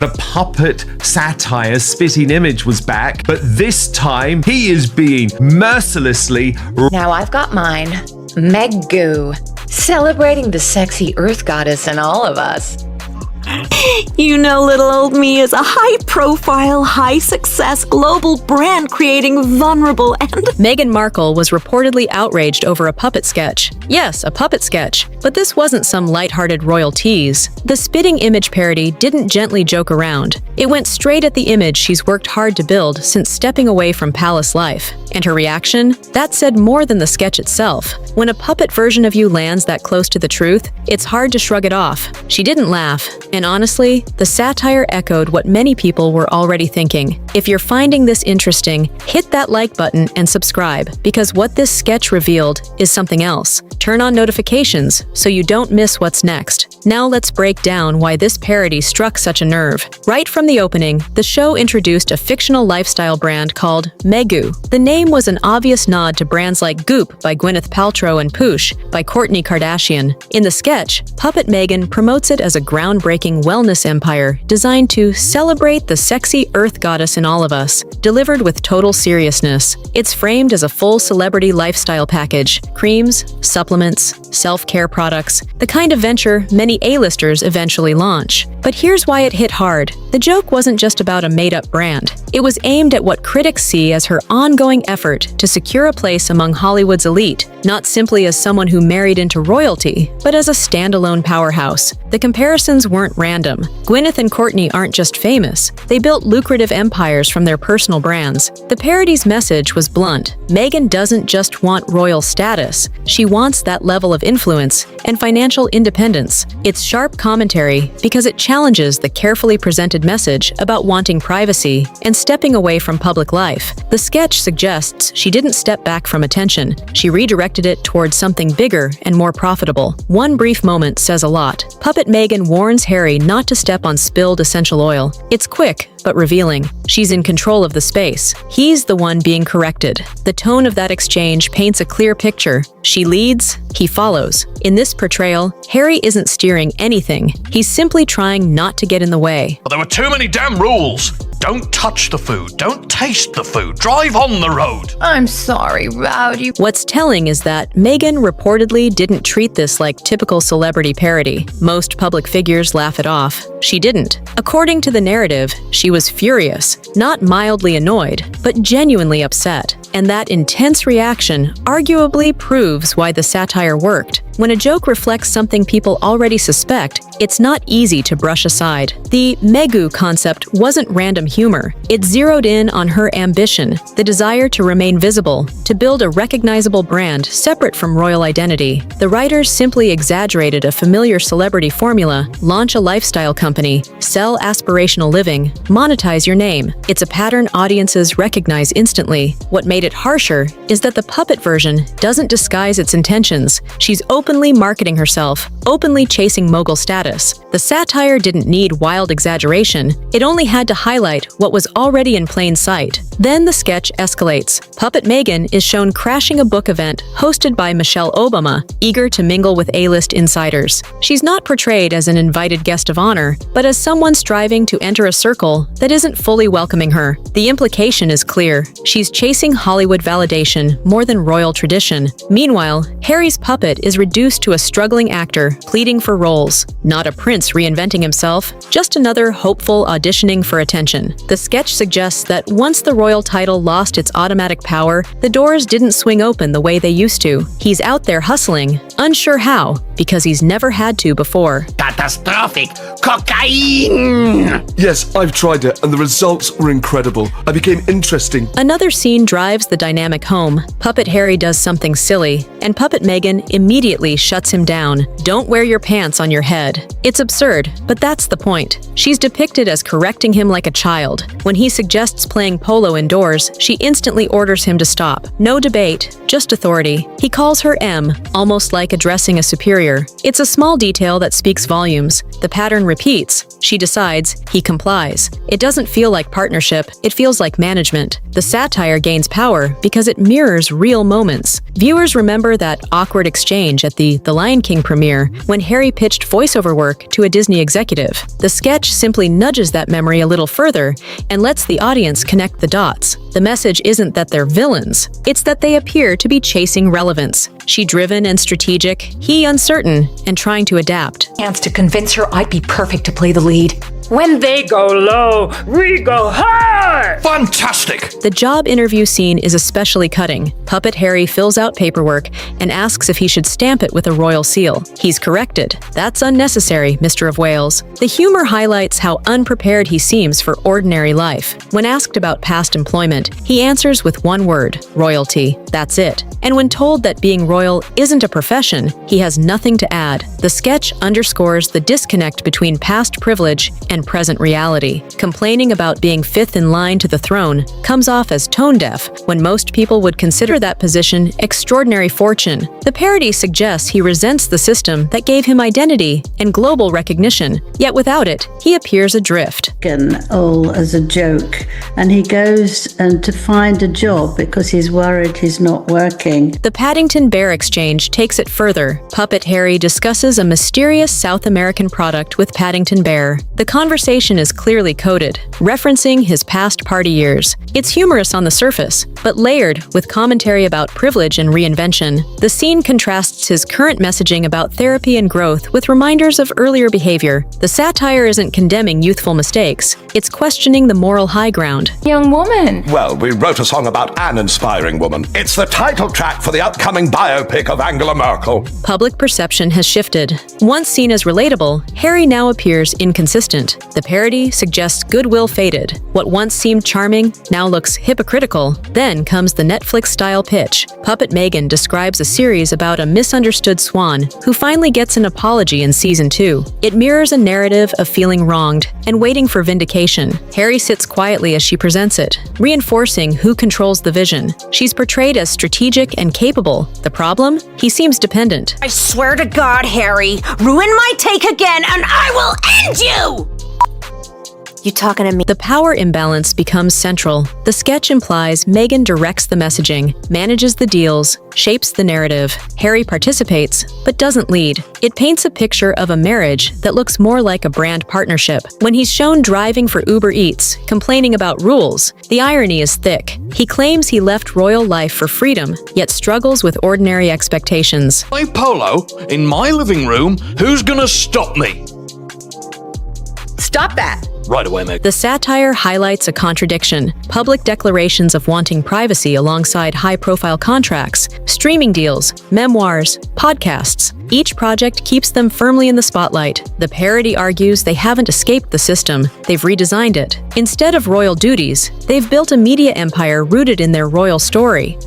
The puppet satire spitting image was back, but this time he is being mercilessly. Now I've got mine, Megoo, celebrating the sexy earth goddess in all of us. You know, little old me is a high-profile, high-success global brand-creating vulnerable and... Meghan Markle was reportedly outraged over a puppet sketch. Yes, a puppet sketch, but this wasn't some lighthearted royal tease. The spitting image parody didn't gently joke around. It went straight at the image she's worked hard to build since stepping away from palace life. And her reaction? That said more than the sketch itself. When a puppet version of you lands that close to the truth, it's hard to shrug it off. She didn't laugh. And honestly, the satire echoed what many people were already thinking. If you're finding this interesting, hit that like button and subscribe, because what this sketch revealed is something else. Turn on notifications so you don't miss what's next. Now let's break down why this parody struck such a nerve. Right from the opening, the show introduced a fictional lifestyle brand called Megoo. The name was an obvious nod to brands like Goop by Gwyneth Paltrow and Poosh by Kourtney Kardashian. In the sketch, Puppet Meghan promotes it as a groundbreaking wellness empire designed to celebrate the sexy earth goddess in all of us, delivered with total seriousness. It's framed as a full celebrity lifestyle package: creams, supplements, self-care products, the kind of venture many A-listers eventually launch. But here's why it hit hard. The joke wasn't just about a made-up brand. It was aimed at what critics see as her ongoing effort to secure a place among Hollywood's elite, not simply as someone who married into royalty, but as a standalone powerhouse. The comparisons weren't random. Gwyneth and Kourtney aren't just famous. They built lucrative empires from their personal brands. The parody's message was blunt. Meghan doesn't just want royal status. She wants that level of influence and financial independence. It's sharp commentary because it challenges the carefully presented message about wanting privacy and stepping away from public life. The sketch suggests she didn't step back from attention. She redirected it towards something bigger and more profitable. One brief moment says a lot. Puppet Meghan warns Harry not to step on spilled essential oil. It's quick, but revealing. She's in control of the space. He's the one being corrected. The tone of that exchange paints a clear picture. She leads, he follows. In this portrayal, Harry isn't steering anything. He's simply trying not to get in the way. But there were too many damn rules. Don't touch the food. Don't taste the food. Drive on the road. I'm sorry, Rowdy. What's telling is that Meghan reportedly didn't treat this like typical celebrity parody. Most public figures laugh it off. She didn't. According to the narrative, she was furious, not mildly annoyed, but genuinely upset. And that intense reaction arguably proves why the satire worked. When a joke reflects something people already suspect, it's not easy to brush aside. The Megoo concept wasn't random humor. It zeroed in on her ambition, the desire to remain visible, to build a recognizable brand separate from royal identity. The writers simply exaggerated a familiar celebrity formula: launch a lifestyle company, sell aspirational living, monetize your name. It's a pattern audiences recognize instantly. What made it harsher is that the puppet version doesn't disguise its intentions. She's openly marketing herself, openly chasing mogul status. The satire didn't need wild exaggeration. It only had to highlight what was already in plain sight. Then the sketch escalates. Puppet Meghan is shown crashing a book event hosted by Michelle Obama, eager to mingle with A-list insiders. She's not portrayed as an invited guest of honor, but as someone striving to enter a circle that isn't fully welcoming her. The implication is clear. She's chasing Hollywood validation more than royal tradition. Meanwhile, Harry's puppet is reduced to a struggling actor pleading for roles. Not a prince reinventing himself, just another hopeful auditioning for attention. The sketch suggests that once the royal title lost its automatic power, the doors didn't swing open the way they used to. He's out there hustling, unsure how, because he's never had to before. Catastrophic cocaine! Yes, I've tried it, and the results were incredible. I became interesting. Another scene drives the dynamic home. Puppet Harry does something silly, and Puppet Meghan immediately shuts him down. Don't wear your pants on your head. It's absurd, but that's the point. She's depicted as correcting him like a child. When he suggests playing polo indoors, she instantly orders him to stop. No debate, just authority. He calls her M, almost like addressing a superior. It's a small detail that speaks volumes. The pattern repeats. She decides, he complies. It doesn't feel like partnership, it feels like management. The satire gains power power because it mirrors real moments. Viewers remember that awkward exchange at the Lion King premiere when Harry pitched voiceover work to a Disney executive. The sketch simply nudges that memory a little further and lets the audience connect the dots. The message isn't that they're villains, it's that they appear to be chasing relevance. She driven and strategic, he uncertain and trying to adapt. Chance to convince her I'd be perfect to play the lead. When they go low, we go high! Fantastic! The job interview scene is especially cutting. Puppet Harry fills out paperwork and asks if he should stamp it with a royal seal. He's corrected. That's unnecessary, Mr. of Wales. The humor highlights how unprepared he seems for ordinary life. When asked about past employment, he answers with one word: royalty. That's it. And when told that being royal isn't a profession, he has nothing to add. The sketch underscores the disconnect between past privilege and present reality. Complaining about being fifth in line to the throne comes off as tone-deaf when most people would consider that position extraordinary fortune. The parody suggests he resents the system that gave him identity and global recognition, yet without it, he appears adrift. All as a joke, and he goes to find a job because he's worried he's not working. The Paddington Bear exchange takes it further. Puppet Harry discusses a mysterious South American product with Paddington Bear. The conversation is clearly coded, referencing his past party years. It's humorous on the surface, but layered with commentary about privilege and reinvention. The scene contrasts his current messaging about therapy and growth with reminders of earlier behavior. The satire isn't condemning youthful mistakes, it's questioning the moral high ground. Young woman. Well, we wrote a song about an inspiring woman. It's the title track for the upcoming biopic of Angela Merkel. Public perception has shifted. Once seen as relatable, Harry now appears inconsistent. The parody suggests goodwill faded. What once seemed charming now looks hypocritical. Then comes the Netflix-style pitch. Puppet Meghan describes a series about a misunderstood swan who finally gets an apology in season 2. It mirrors a narrative of feeling wronged and waiting for vindication. Harry sits quietly as she presents it, reinforcing who controls the vision. She's portrayed as strategic and capable. The problem? He seems dependent. I swear to God, Harry, ruin my take again and I will end you! You talking to me? The power imbalance becomes central. The sketch implies Meghan directs the messaging, manages the deals, shapes the narrative. Harry participates, but doesn't lead. It paints a picture of a marriage that looks more like a brand partnership. When he's shown driving for Uber Eats, complaining about rules, the irony is thick. He claims he left royal life for freedom, yet struggles with ordinary expectations. My polo in my living room, who's gonna stop me? Stop that. Right away, Meg. The satire highlights a contradiction: public declarations of wanting privacy alongside high-profile contracts, streaming deals, memoirs, podcasts. Each project keeps them firmly in the spotlight. The parody argues they haven't escaped the system, they've redesigned it. Instead of royal duties, they've built a media empire rooted in their royal story.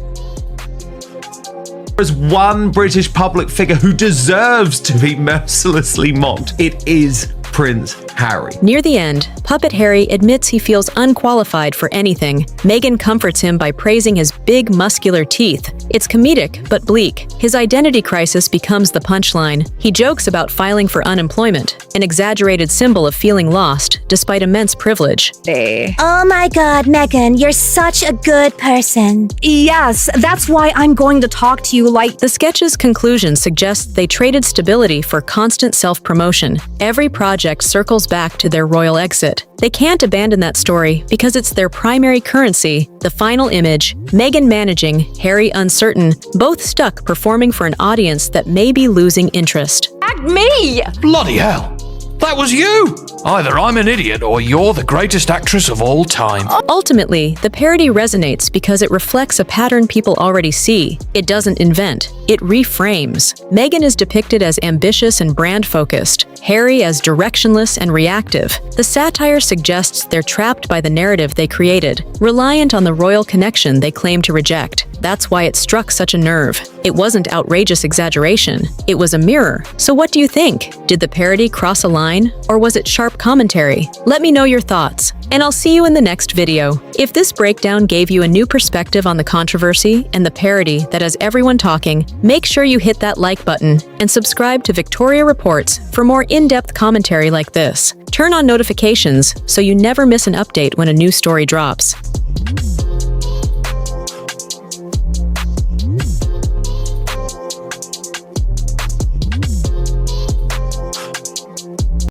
There's one British public figure who deserves to be mercilessly mocked. It is Prince Harry. Near the end, Puppet Harry admits he feels unqualified for anything. Meghan comforts him by praising his big, muscular teeth. It's comedic, but bleak. His identity crisis becomes the punchline. He jokes about filing for unemployment, an exaggerated symbol of feeling lost, despite immense privilege. Oh my God, Meghan, you're such a good person. Yes, that's why I'm going to talk to you like... The sketch's conclusion suggests they traded stability for constant self-promotion. Every project circles back to their royal exit. They can't abandon that story because it's their primary currency. The final image, Meghan managing, Harry uncertain, both stuck performing for an audience that may be losing interest. Me! Bloody hell. That was you! Either I'm an idiot or you're the greatest actress of all time. Ultimately, the parody resonates because it reflects a pattern people already see. It doesn't invent, it reframes. Meghan is depicted as ambitious and brand-focused, Harry as directionless and reactive. The satire suggests they're trapped by the narrative they created, reliant on the royal connection they claim to reject. That's why it struck such a nerve. It wasn't outrageous exaggeration, it was a mirror. So what do you think? Did the parody cross a line, or was it sharp commentary? Let me know your thoughts, and I'll see you in the next video. If this breakdown gave you a new perspective on the controversy and the parody that has everyone talking, make sure you hit that like button and subscribe to Victoria Reports for more in-depth commentary like this. Turn on notifications so you never miss an update when a new story drops.